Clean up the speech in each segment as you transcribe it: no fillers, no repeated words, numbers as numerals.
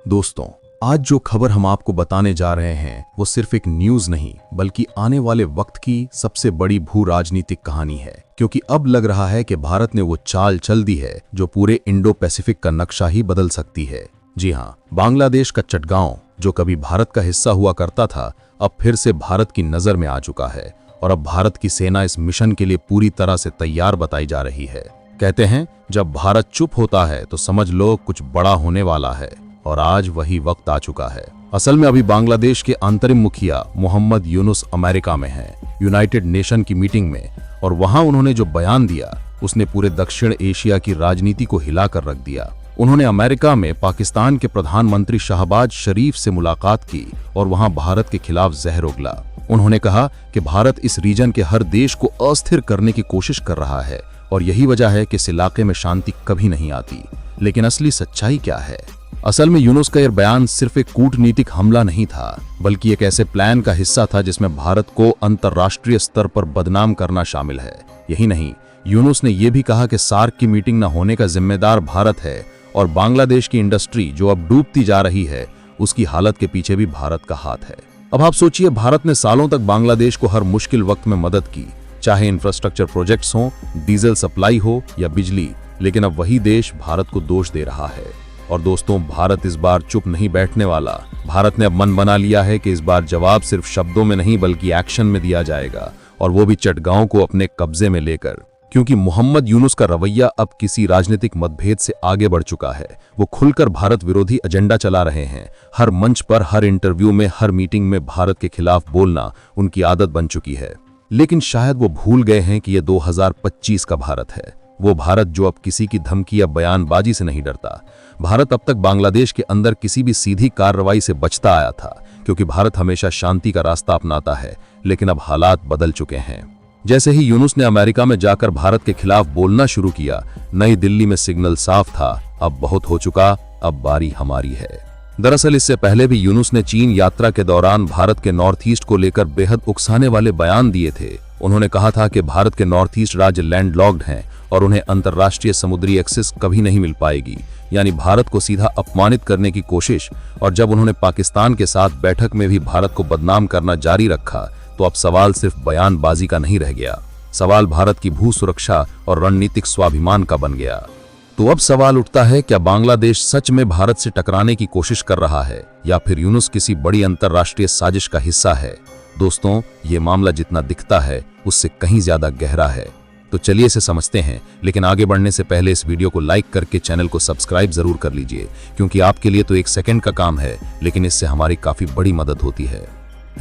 दोस्तों, आज जो खबर हम आपको बताने जा रहे हैं वो सिर्फ एक न्यूज नहीं बल्कि आने वाले वक्त की सबसे बड़ी भू राजनीतिक कहानी है। क्योंकि अब लग रहा है कि भारत ने वो चाल चल दी है जो पूरे इंडो पैसिफिक का नक्शा ही बदल सकती है। जी हाँ, बांग्लादेश का चटगांव जो कभी भारत का हिस्सा हुआ करता था, अब फिर से भारत की नजर में आ चुका है और अब भारत की सेना इस मिशन के लिए पूरी तरह से तैयार बताई जा रही है। कहते हैं, जब भारत चुप होता है तो समझ लो कुछ बड़ा होने वाला है, और आज वही वक्त आ चुका है। असल में अभी बांग्लादेश के अंतरिम मुखिया मोहम्मद यूनुस अमेरिका में हैं, यूनाइटेड नेशन की मीटिंग में, और वहां उन्होंने जो बयान दिया उसने पूरे दक्षिण एशिया की राजनीति को हिलाकर रख दिया। उन्होंने अमेरिका में पाकिस्तान के प्रधानमंत्री शहबाज शरीफ से मुलाकात की और वहां भारत के खिलाफ जहर उगला। उन्होंने कहा कि भारत इस रीजन के हर देश को अस्थिर करने की कोशिश कर रहा है और यही वजह है कि इस इलाके में शांति कभी नहीं आती। लेकिन असली सच्चाई क्या है? असल में यूनुस का यह बयान सिर्फ एक कूटनीतिक हमला नहीं था, बल्कि एक ऐसे प्लान का हिस्सा था जिसमें भारत को अंतर्राष्ट्रीय स्तर पर बदनाम करना शामिल है। यही नहीं, यूनुस ने यह भी कहा कि सार्क की मीटिंग न होने का जिम्मेदार भारत है और बांग्लादेश की इंडस्ट्री जो अब डूबती जा रही है उसकी हालत के पीछे भी भारत का हाथ है। अब आप सोचिए, भारत ने सालों तक बांग्लादेश को हर मुश्किल वक्त में मदद की, चाहे इंफ्रास्ट्रक्चर प्रोजेक्ट्स हों, डीजल सप्लाई हो या बिजली, लेकिन अब वही देश भारत को दोष दे रहा है। और दोस्तों, भारत इस बार चुप नहीं बैठने वाला। भारत ने अब मन बना लिया है कि इस बार जवाब सिर्फ शब्दों में नहीं बल्कि एक्शन में दिया जाएगा, और वो भी चटगांव को अपने कब्जे में लेकर। क्योंकि मोहम्मद यूनुस का रवैया अब किसी राजनीतिक मतभेद से आगे बढ़ चुका है। वो खुलकर भारत विरोधी एजेंडा चला रहे हैं। हर मंच पर, हर इंटरव्यू में, हर मीटिंग में भारत के खिलाफ बोलना उनकी आदत बन चुकी है। लेकिन शायद वो भूल गए हैं कि यह 2025 का भारत है, वो भारत जो अब किसी की धमकी या बयानबाजी से नहीं डरता। भारत अब तक बांग्लादेश के अंदर किसी भी सीधी कार्रवाई से बचता आया था, क्योंकि भारत हमेशा शांति का रास्ता अपनाता है। लेकिन अब हालात बदल चुके हैं। जैसे ही यूनुस ने अमेरिका में जाकर भारत के खिलाफ बोलना शुरू किया, नई दिल्ली में सिग्नल साफ था, अब बहुत हो चुका, अब बारी हमारी है। दरअसल इससे पहले भी यूनुस ने चीन यात्रा के दौरान भारत के नॉर्थ ईस्ट को लेकर बेहद उकसाने वाले बयान दिए थे। उन्होंने कहा था कि भारत के नॉर्थ ईस्ट राज्य लैंडलॉक्ड हैं और उन्हें अंतर्राष्ट्रीय समुद्री एक्सेस कभी नहीं मिल पाएगी, यानी भारत को सीधा अपमानित करने की कोशिश। और जब उन्होंने पाकिस्तान के साथ बैठक में भी भारत को बदनाम करना जारी रखा, तो अब सवाल सिर्फ बयानबाजी का नहीं रह गया, सवाल भारत की भू सुरक्षा और रणनीतिक स्वाभिमान का बन गया। तो अब सवाल उठता है, क्या बांग्लादेश सच में भारत से टकराने की कोशिश कर रहा है या फिर यूनुस किसी बड़ी अंतर्राष्ट्रीय साजिश का हिस्सा है? दोस्तों, ये मामला जितना दिखता है उससे कहीं ज्यादा गहरा है। तो चलिए इसे समझते हैं, लेकिन आगे बढ़ने से पहले इस वीडियो को लाइक करके चैनल को सब्सक्राइब जरूर कर लीजिए, क्योंकि आपके लिए तो 1 सेकंड का काम है, लेकिन इससे हमारी काफी बड़ी मदद होती है।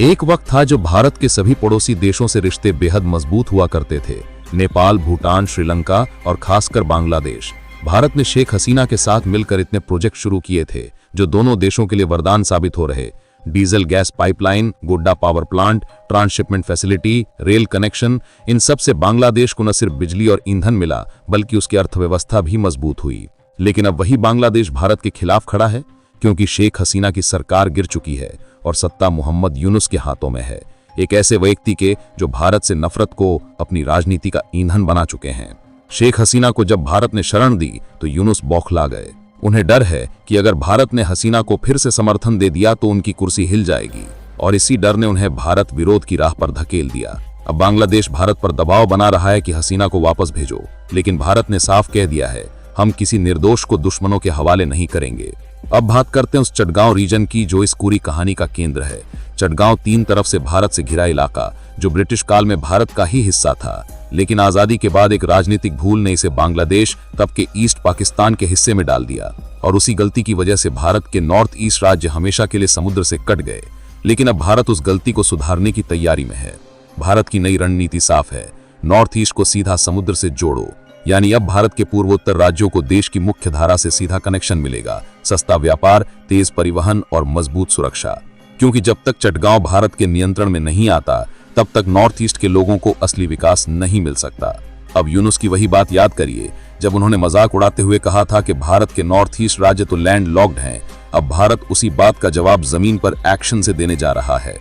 एक वक्त था जो भारत के सभी पड़ोसी देशों से रिश्ते बेहद मजबूत हुआ करते थे। नेपाल, भूटान, श्रीलंका और खासकर बांग्लादेश। भारत ने शेख हसीना के साथ मिलकर इतने प्रोजेक्ट शुरू किए थे जो दोनों देशों के लिए वरदान साबित हो रहे। Diesel gas pipeline, Godda power plant, transshipment facility, rail connection, इन सब से बांग्लादेश को न सिर्फ बिजली और ईंधन मिला बल्कि उसकी अर्थव्यवस्था भी मजबूत हुई। लेकिन अब वही बांग्लादेश भारत के खिलाफ खड़ा है, क्योंकि शेख हसीना की सरकार गिर चुकी है और सत्ता मोहम्मद यूनुस के हाथों में है, एक ऐसे व्यक्ति के जो भारत से नफरत को अपनी राजनीति का ईंधन बना चुके हैं। शेख हसीना को जब भारत ने शरण दी तो यूनुस बौखला गए। उन्हें डर है कि अगर भारत ने हसीना को फिर से समर्थन दे दिया तो उनकी कुर्सी हिल जाएगी, और इसी डर ने उन्हें भारत विरोध की राह पर धकेल दिया। अब बांग्लादेश भारत पर दबाव बना रहा है कि हसीना को वापस भेजो, लेकिन भारत ने साफ कह दिया है, हम किसी निर्दोष को दुश्मनों के हवाले नहीं करेंगे। अब बात करते हैं उस चटगांव रीजन की जो इस पूरी कहानी का केंद्र है। चटगांव 3 तरफ से भारत से घिरा इलाका जो ब्रिटिश काल में भारत का ही हिस्सा था, लेकिन आजादी के बाद एक राजनीतिक भूल ने इसे बांग्लादेश, तब के ईस्ट पाकिस्तान के हिस्से में डाल दिया, और उसी गलती की वजह से भारत के नॉर्थ ईस्ट राज्य हमेशा के लिए समुद्र से कट गए। लेकिन अब भारत उस गलती को सुधारने की तैयारी में है। भारत की नई रणनीति साफ है, नॉर्थ ईस्ट को सीधा समुद्र से जोड़ो, यानी अब भारत के पूर्वोत्तर राज्यों को देश की मुख्य धारा से सीधा कनेक्शन मिलेगा, सस्ता व्यापार, तेज परिवहन और मजबूत सुरक्षा। क्योंकि जब तक चटगांव भारत के नियंत्रण में नहीं आता, तब तक नॉर्थ ईस्ट के लोगों को असली विकास नहीं मिल सकता। अब यूनुस की वही बात याद करिए जब उन्होंने मजाक उड़ाते हुए कहा था कि भारत के नॉर्थ ईस्ट राज्य तो लैंड लॉक्ड हैं। अब भारत उसी बात का जवाब जमीन पर एक्शन से देने जा रहा है।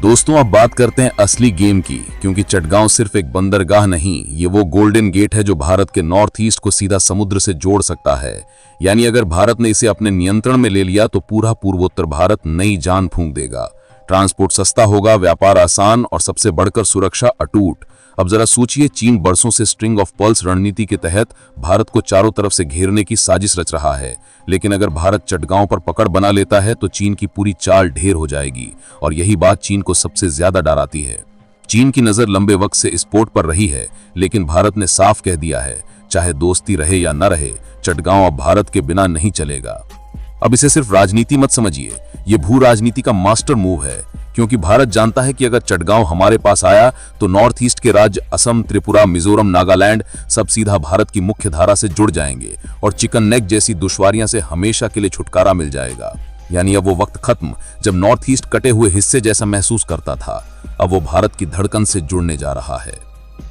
दोस्तों अब बात करते हैं असली गेम की, क्योंकि चटगांव सिर्फ एक बंदरगाह नहीं, ये वो गोल्डन गेट है जो भारत के नॉर्थ ईस्ट को सीधा समुद्र से जोड़ सकता है। यानी अगर भारत ने इसे अपने नियंत्रण में ले लिया तो पूरा पूर्वोत्तर भारत नई जान फूंक देगा। ट्रांसपोर्ट सस्ता होगा, व्यापार आसान और सबसे बढ़कर सुरक्षा अटूट। अब जरा सोचिए, चीन बरसों से स्ट्रिंग ऑफ पर्ल्स रणनीति के तहत भारत को चारों तरफ से घेरने की साजिश रच रहा है, लेकिन अगर भारत चटगांव पर पकड़ बना लेता है तो चीन की पूरी चाल ढेर हो जाएगी। और यही बात चीन को सबसे ज्यादा डराती है। चीन की नजर लंबे वक्त से इस पोर्ट पर रही है, लेकिन भारत ने साफ कह दिया है, चाहे दोस्ती रहे या न रहे, चटगांव अब भारत के बिना नहीं चलेगा। अब इसे सिर्फ राजनीति मत समझिए, ये भू राजनीति का मास्टर मूव है, क्योंकि भारत जानता है कि अगर चटगांव हमारे पास आया तो नॉर्थ ईस्ट के राज्य असम, त्रिपुरा, मिजोरम, नागालैंड सब सीधा भारत की मुख्य धारा से जुड़ जाएंगे और चिकन नेक जैसी दुश्वारियां से हमेशा के लिए छुटकारा मिल जाएगा। यानी अब वो वक्त खत्म जब नॉर्थ ईस्ट कटे हुए हिस्से जैसा महसूस करता था, अब वो भारत की धड़कन से जुड़ने जा रहा है।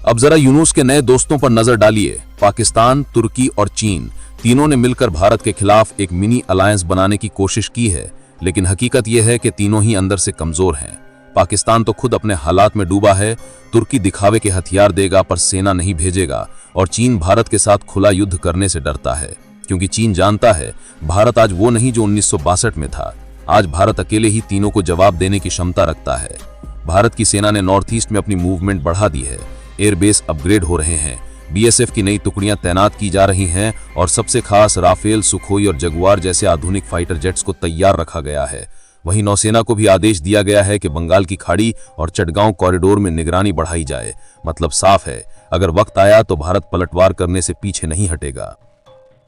अब जरा यूनुस के नए दोस्तों पर नजर डालिए। पाकिस्तान, तुर्की और चीन तीनों ने मिलकर भारत के खिलाफ एक मिनी अलायंस बनाने की कोशिश की है, लेकिन हकीकत यह है कि तीनों ही अंदर से कमजोर हैं। पाकिस्तान तो खुद अपने हालात में डूबा है, तुर्की दिखावे के हथियार देगा पर सेना नहीं भेजेगा, और चीन भारत के साथ खुला युद्ध करने से डरता है, क्योंकि चीन जानता है भारत आज वो नहीं जो 1962 में था। आज भारत अकेले ही तीनों को जवाब देने की क्षमता रखता है। भारत की सेना ने नॉर्थ ईस्ट में अपनी मूवमेंट बढ़ा दी है, एयरबेस अपग्रेड हो रहे हैं, बीएसएफ की नई टुकड़ियां तैनात की जा रही हैं और सबसे खास राफेल, सुखोई और जगुआर जैसे आधुनिक फाइटर जेट्स को तैयार रखा गया है। वहीं नौसेना को भी आदेश दिया गया है कि बंगाल की खाड़ी और चटगांव कॉरिडोर में निगरानी बढ़ाई जाए। मतलब साफ है, अगर वक्त आया तो भारत पलटवार करने से पीछे नहीं हटेगा।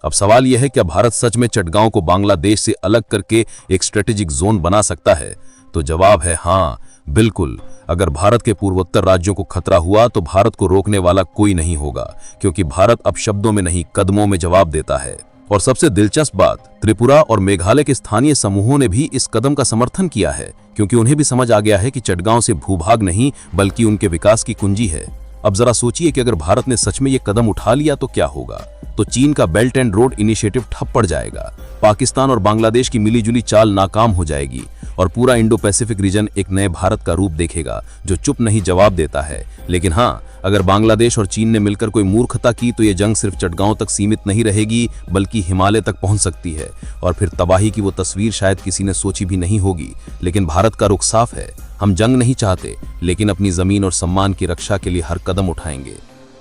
अब सवाल यह है, क्या भारत सच में चटगांव को बांग्लादेश से अलग करके एक स्ट्रेटेजिक जोन बना सकता है? तो जवाब है हाँ, बिल्कुल। अगर भारत के पूर्वोत्तर राज्यों को खतरा हुआ तो भारत को रोकने वाला कोई नहीं होगा, क्योंकि भारत अब शब्दों में नहीं कदमों में जवाब देता है। और सबसे दिलचस्प बात, त्रिपुरा और मेघालय के स्थानीय समूहों ने भी इस कदम का समर्थन किया है, क्योंकि उन्हें भी समझ आ गया है कि चटगांव से भूभाग नहीं बल्कि उनके विकास की कुंजी है। अब जरा सोचिए कि अगर भारत ने सच में ये कदम उठा लिया तो क्या होगा? तो चीन का बेल्ट एंड रोड इनिशिएटिव ठप पड़ जाएगा, पाकिस्तान और बांग्लादेश की मिलीजुली चाल नाकाम हो जाएगी और पूरा इंडो पैसिफिक रीजन एक नए भारत का रूप देखेगा जो चुप नहीं जवाब देता है। लेकिन हाँ, अगर बांग्लादेश और चीन ने मिलकर कोई मूर्खता की तो ये जंग सिर्फ चटगांव तक सीमित नहीं रहेगी बल्कि हिमालय तक पहुंच सकती है, और फिर तबाही की वो तस्वीर शायद किसी ने सोची भी नहीं होगी। लेकिन भारत का रुख साफ है, हम जंग नहीं चाहते, लेकिन अपनी जमीन और सम्मान की रक्षा के लिए हर कदम उठाएंगे।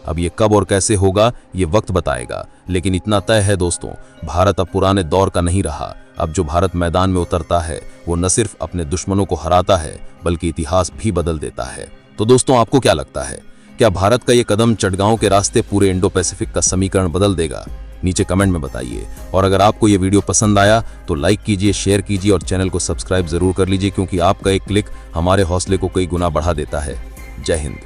अब ये कब और कैसे होगा ये वक्त बताएगा, लेकिन इतना तय है दोस्तों, भारत अब पुराने दौर का नहीं रहा। अब जो भारत मैदान में उतरता है वो न सिर्फ अपने दुश्मनों को हराता है बल्कि इतिहास भी बदल देता है। तो दोस्तों, आपको क्या लगता है, क्या भारत का ये कदम चटगांव के रास्ते पूरे इंडो पैसिफिक का समीकरण बदल देगा? नीचे कमेंट में बताइए। और अगर आपको ये वीडियो पसंद आया तो लाइक कीजिए, शेयर कीजिए और चैनल को सब्सक्राइब जरूर कर लीजिए, क्योंकि आपका एक क्लिक हमारे हौसले को कई गुना बढ़ा देता है। जय हिंद।